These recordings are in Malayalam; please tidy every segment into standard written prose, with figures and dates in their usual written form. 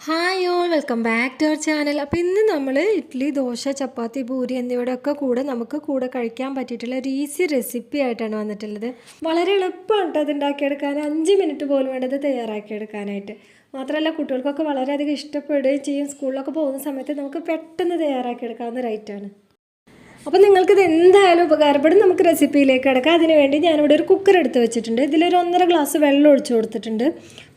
Hi all welcome back to our channel. അപ്പോൾ ഇന്ന് നമ്മൾ ഇഡ്ഡലി, ദോശ, ചപ്പാത്തി, പൂരി എന്നിവയുടെയൊക്കെ കൂടെ നമുക്ക് കൂടെ കഴിക്കാൻ പറ്റിയിട്ടുള്ള ഒരു ഈസി റെസിപ്പി ആയിട്ടാണ് വന്നിട്ടുള്ളത്. വളരെ എളുപ്പമാണ് കേട്ടോ അത് ഉണ്ടാക്കിയെടുക്കാൻ. 5 മിനിറ്റ് പോലും വേണ്ടത് തയ്യാറാക്കിയെടുക്കാനായിട്ട്. മാത്രമല്ല കുട്ടികൾക്കൊക്കെ വളരെയധികം ഇഷ്ടപ്പെടുകയും ചെയ്യും. സ്കൂളിലൊക്കെ പോകുന്ന സമയത്ത് നമുക്ക് പെട്ടെന്ന് തയ്യാറാക്കിയെടുക്കാവുന്ന ഒരു ഐറ്റമാണ്. അപ്പോൾ നിങ്ങൾക്കിത് എന്തായാലും ഉപകാരപ്പെടും. നമുക്ക് റെസിപ്പിയിലേക്ക് കിടക്കാം. അതിനുവേണ്ടി ഞാനിവിടെ ഒരു കുക്കർ എടുത്ത് വെച്ചിട്ടുണ്ട്. ഇതിലൊരു 1.5 ഗ്ലാസ് വെള്ളം ഒഴിച്ചു കൊടുത്തിട്ടുണ്ട്.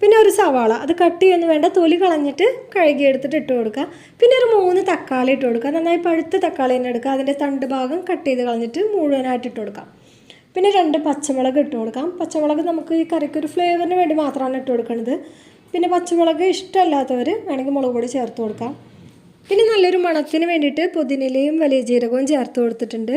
പിന്നെ ഒരു സവാള, അത് കട്ട് ചെയ്യുന്നു വേണ്ട, തൊലി കളഞ്ഞിട്ട് കഴുകി എടുത്തിട്ട് ഇട്ട് കൊടുക്കുക. പിന്നെ ഒരു 3 തക്കാളി ഇട്ട് കൊടുക്കുക. നന്നായി പഴുത്ത തക്കാളി തന്നെ എടുക്കുക. അതിൻ്റെ തണ്ട് ഭാഗം കട്ട് ചെയ്ത് കളഞ്ഞിട്ട് മുഴുവനായിട്ട് ഇട്ട് കൊടുക്കാം. പിന്നെ 2 പച്ചമുളക് ഇട്ട് കൊടുക്കാം. പച്ചമുളക് നമുക്ക് ഈ കറിക്ക് ഒരു ഫ്ലേവറിന് വേണ്ടി മാത്രമാണ് ഇട്ട് കൊടുക്കുന്നത്. പിന്നെ പച്ചമുളക് ഇഷ്ടമല്ലാത്തവർ വേണമെങ്കിൽ മുളക് പൊടി ചേർത്ത് കൊടുക്കാം. പിന്നെ നല്ലൊരു മണത്തിന് വേണ്ടിയിട്ട് പുതിനയിലയും വലിയ ജീരകവും ചേർത്ത് കൊടുത്തിട്ടുണ്ട്.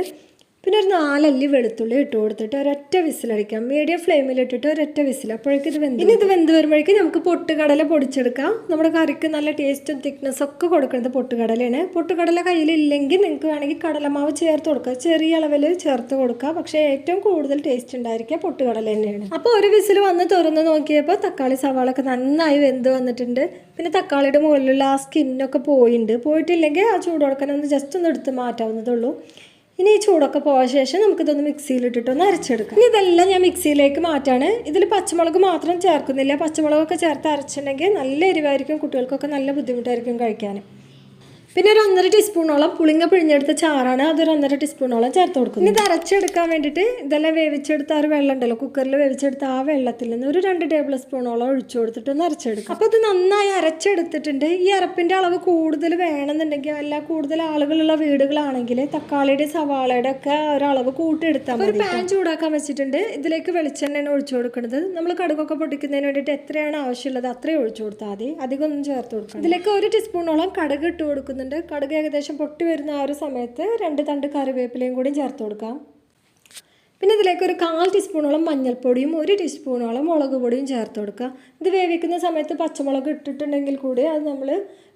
പിന്നെ ഒരു 4 അല്ലി വെളുത്തുള്ളി ഇട്ട് കൊടുത്തിട്ട് ഒരൊറ്റ വിസിലടിക്കാം. മീഡിയം ഫ്ലെയിമിലിട്ടിട്ട് ഒരൊറ്റ വിസിൽ. അപ്പോഴേക്കും ഇത് വെന്ത്. ഇനി ഇത് വെന്ത് വരുമ്പോഴേക്കും നമുക്ക് പൊട്ടുകടല പൊടിച്ചെടുക്കാം. നമ്മുടെ കറിക്ക് നല്ല ടേസ്റ്റും തിക്നെസ്സും ഒക്കെ കൊടുക്കുന്നത് പൊട്ടുകടലയാണ്. പൊട്ടുകടല കയ്യിലില്ലെങ്കിൽ നിങ്ങൾക്ക് വേണമെങ്കിൽ കടലമാവ് ചേർത്ത് കൊടുക്കുക. ചെറിയ അളവിൽ ചേർത്ത് കൊടുക്കുക. പക്ഷേ ഏറ്റവും കൂടുതൽ ടേസ്റ്റ് ഉണ്ടായിരിക്കുക പൊട്ടുകടല തന്നെയാണ്. അപ്പോൾ ഒരു വിസിൽ വന്ന് തുറന്ന് നോക്കിയപ്പോൾ തക്കാളി സവാളൊക്കെ നന്നായി വെന്ത് വന്നിട്ടുണ്ട്. പിന്നെ തക്കാളിയുടെ മുകളിലുള്ള ആ സ്കിന്നൊക്കെ പോയിട്ടില്ലെങ്കിൽ ആ ചൂടോടക്കനെ ജസ്റ്റ് ഒന്ന് എടുത്ത് മാറ്റാവുന്നതുള്ളൂ. ഇനി ഈ ചൂടൊക്കെ പോയ ശേഷം നമുക്കിതൊന്ന് മിക്സിയിലിട്ടിട്ടൊന്ന് അരച്ചെടുക്കാം. ഇനി ഇതെല്ലാം ഞാൻ മിക്സിയിലേക്ക് മാറ്റാണ്. ഇതിൽ പച്ചമുളക് മാത്രം ചേർക്കുന്നില്ല. പച്ചമുളകൊക്കെ ചേർത്ത് അരച്ചിട്ടുണ്ടെങ്കിൽ നല്ല എരിവായിരിക്കും, കുട്ടികൾക്കൊക്കെ നല്ല ബുദ്ധിമുട്ടായിരിക്കും കഴിക്കാൻ. പിന്നെ ഒരു 1.5 ടീസ്പൂണോളം പുളിങ്ങ പിഴിഞ്ഞെടുത്ത ചാറാണ്, അതൊരു 1.5 ടീസ്പൂണോളം ചേർത്ത് കൊടുക്കും. ഇത് അരച്ചെടുക്കാൻ വേണ്ടിയിട്ട് ഇതെല്ലാം വേവിച്ചെടുത്ത ആ ഒരു വെള്ളം ഉണ്ടല്ലോ, കുക്കറിൽ വേവിച്ചെടുത്ത ആ വെള്ളത്തിൽ നിന്ന് ഒരു 2 ടേബിൾ സ്പൂണോളം ഒഴിച്ചു കൊടുത്തിട്ടൊന്ന് അരച്ചെടുക്കും. അപ്പോൾ ഇത് നന്നായി അരച്ചെടുത്തിട്ടുണ്ട്. ഈ അരപ്പിൻ്റെ അളവ് കൂടുതൽ വേണമെന്നുണ്ടെങ്കിൽ, അല്ല കൂടുതൽ ആളുകളുള്ള വീടുകളാണെങ്കിൽ തക്കാളിയുടെ സവാളയുടെ ഒക്കെ ഒരളവ് കൂട്ടിയെടുത്താൽ മതി. ഒരു പാൻ ചൂടാക്കാൻ വെച്ചിട്ടുണ്ട്. ഇതിലേക്ക് വെളിച്ചെണ്ണയാണ് ഒഴിച്ചു കൊടുക്കുന്നത്. നമ്മൾ കടുകൊക്കെ പൊട്ടിക്കുന്നതിന് വേണ്ടിയിട്ട് എത്രയാണ് ആവശ്യമുള്ളത് അത്രയും ഒഴിച്ചു കൊടുത്താൽ മതി, അധികം ഒന്നും ചേർത്ത് കൊടുക്കണം. ഇതിലേക്ക് 1 ടീസ്പൂണോളം കടുക് ഇട്ട് കൊടുക്കുന്നുണ്ട്. കടുക് ഏകദേശം പൊട്ടി വരുന്ന ആ ഒരു സമയത്ത് 2 തണ്ട് കറിവേപ്പിലയും കൂടി ചേർത്ത് കൊടുക്കാം. പിന്നെ ഇതിലേക്ക് ഒരു 1/4 ടീസ്പൂണോളം മഞ്ഞൾപ്പൊടിയും 1 ടീസ്പൂണോളം മുളക് പൊടിയും ചേർത്ത് കൊടുക്കുക. ഇത് വേവിക്കുന്ന സമയത്ത് പച്ചമുളക് ഇട്ടിട്ടുണ്ടെങ്കിൽ കൂടി അത് നമ്മൾ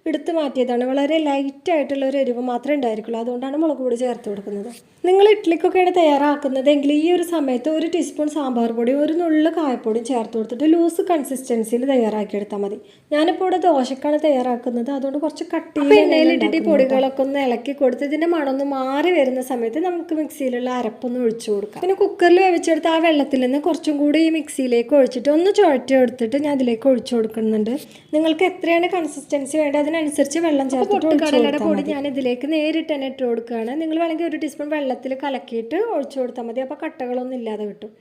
എടുത്ത് മാറ്റിയതാണ്. വളരെ ലൈറ്റായിട്ടുള്ള ഒരു എരിവ് മാത്രമേ ഉണ്ടായിരിക്കുള്ളൂ. അതുകൊണ്ടാണ് മുളക് പൊടി ചേർത്ത് കൊടുക്കുന്നത്. നിങ്ങൾ ഇഡ്ഡലിക്കൊക്കെയാണ് തയ്യാറാക്കുന്നതെങ്കിൽ ഈ ഒരു സമയത്ത് 1 ടീസ്പൂൺ സാമ്പാർ പൊടിയും 1 നുള്ളു കായപ്പൊടിയും ചേർത്ത് കൊടുത്തിട്ട് ലൂസ് കൺസിസ്റ്റൻസിയിൽ തയ്യാറാക്കിയെടുത്താൽ മതി. ഞാനിപ്പോൾ ഇവിടെ ദോശക്കാണ് തയ്യാറാക്കുന്നത്, അതുകൊണ്ട് കുറച്ച് കട്ടിയിൽ എണ്ണയിലിട്ടിട്ട് ഈ പൊടികളൊക്കെ ഒന്ന് ഇളക്കി കൊടുത്ത് ഇതിൻ്റെ മണമൊന്ന് മാറി വരുന്ന സമയത്ത് നമുക്ക് മിക്സിയിലുള്ള അരപ്പൊന്ന് ഒഴിച്ചു കൊടുക്കാം. പിന്നെ കുക്കറിൽ വേവിച്ചെടുത്ത് ആ വെള്ളത്തിൽ നിന്ന് കുറച്ചും കൂടി ഈ മിക്സിയിലേക്ക് ഒഴിച്ചിട്ട് ഒന്ന് ചുഴറ്റി എടുത്തിട്ട് ഞാൻ അതിലേക്ക് ഒഴിച്ചു കൊടുക്കുന്നുണ്ട്. നിങ്ങൾക്ക് എത്രയാണ് കൺസിസ്റ്റൻസി വേണ്ടത് അതിനനുസരിച്ച് വെള്ളം ചേർത്തിട്ട് കടലയുടെ പൊടി ഞാൻ ഇതിലേക്ക് നേരിട്ട് തന്നെ ഇട്ട് കൊടുക്കുകയാണ്. നിങ്ങൾ വേണമെങ്കിൽ 1 ടീസ്പൂൺ വെള്ളത്തിൽ കലക്കിയിട്ട് ഒഴിച്ചു കൊടുത്താൽ മതി. അപ്പോൾ കട്ടകളൊന്നും ഇല്ലാതെ കിട്ടും.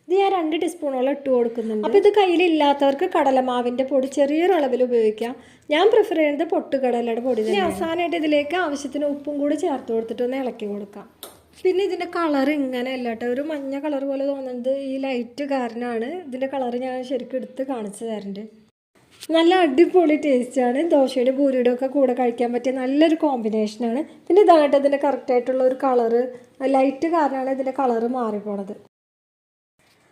ഇത് ഞാൻ 2 ടീസ്പൂണോളം ഇട്ട് കൊടുക്കുന്നുണ്ട്. അപ്പോൾ ഇത് കയ്യിലില്ലാത്തവർക്ക് കടലമാവിൻ്റെ പൊടി ചെറിയൊരു അളവിൽ ഉപയോഗിക്കാം. ഞാൻ പ്രിഫർ ചെയ്യുന്നത് പൊട്ടുകടലയുടെ പൊടി തന്നെ. അവസാനമായിട്ട് ഇതിലേക്ക് ആവശ്യത്തിന് ഉപ്പും കൂടി ചേർത്ത് കൊടുത്തിട്ട് ഒന്ന് ഇളക്കി കൊടുക്കാം. പിന്നെ ഇതിൻ്റെ കളർ ഇങ്ങനെ അല്ല കേട്ടോ, ഒരു മഞ്ഞ കളർ പോലെ തോന്നുന്നത് ഈ ലൈറ്റ് കാരണമാണ്. ഇതിൻ്റെ കളർ ഞാൻ ശരിക്കും എടുത്ത് കാണിച്ചു തരുന്നുണ്ട്. നല്ല അടിപൊളി ടേസ്റ്റാണ്. ദോശയുടെ പൂരിയുടെ ഒക്കെ കൂടെ കഴിക്കാൻ പറ്റിയ നല്ലൊരു കോമ്പിനേഷനാണ്. പിന്നെ ഇതായിട്ട് ഇതിൻ്റെ കറക്റ്റായിട്ടുള്ള ഒരു കളറ്, ലൈറ്റ് കാരണമാണ് ഇതിൻ്റെ കളറ് മാറിപ്പോണത്.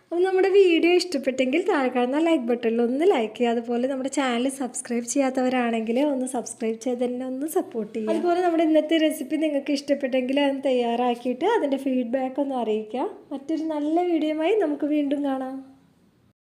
അപ്പോൾ നമ്മുടെ വീഡിയോ ഇഷ്ടപ്പെട്ടെങ്കിൽ താഴെ കാണുന്ന ലൈക്ക് ബട്ടണിൽ ഒന്ന് ലൈക്ക് ചെയ്യുക. അതുപോലെ നമ്മുടെ ചാനൽ സബ്സ്ക്രൈബ് ചെയ്യാത്തവരാണെങ്കിൽ ഒന്ന് സബ്സ്ക്രൈബ് ചെയ്ത് തന്നെ ഒന്ന് സപ്പോർട്ട് ചെയ്യുക. അതുപോലെ നമ്മുടെ ഇന്നത്തെ റെസിപ്പി നിങ്ങൾക്ക് ഇഷ്ടപ്പെട്ടെങ്കിൽ അത് തയ്യാറാക്കിയിട്ട് അതിൻ്റെ ഫീഡ്ബാക്ക് ഒന്ന് അറിയിക്കുക. മറ്റൊരു നല്ല വീഡിയോയുമായി നമുക്ക് വീണ്ടും കാണാം.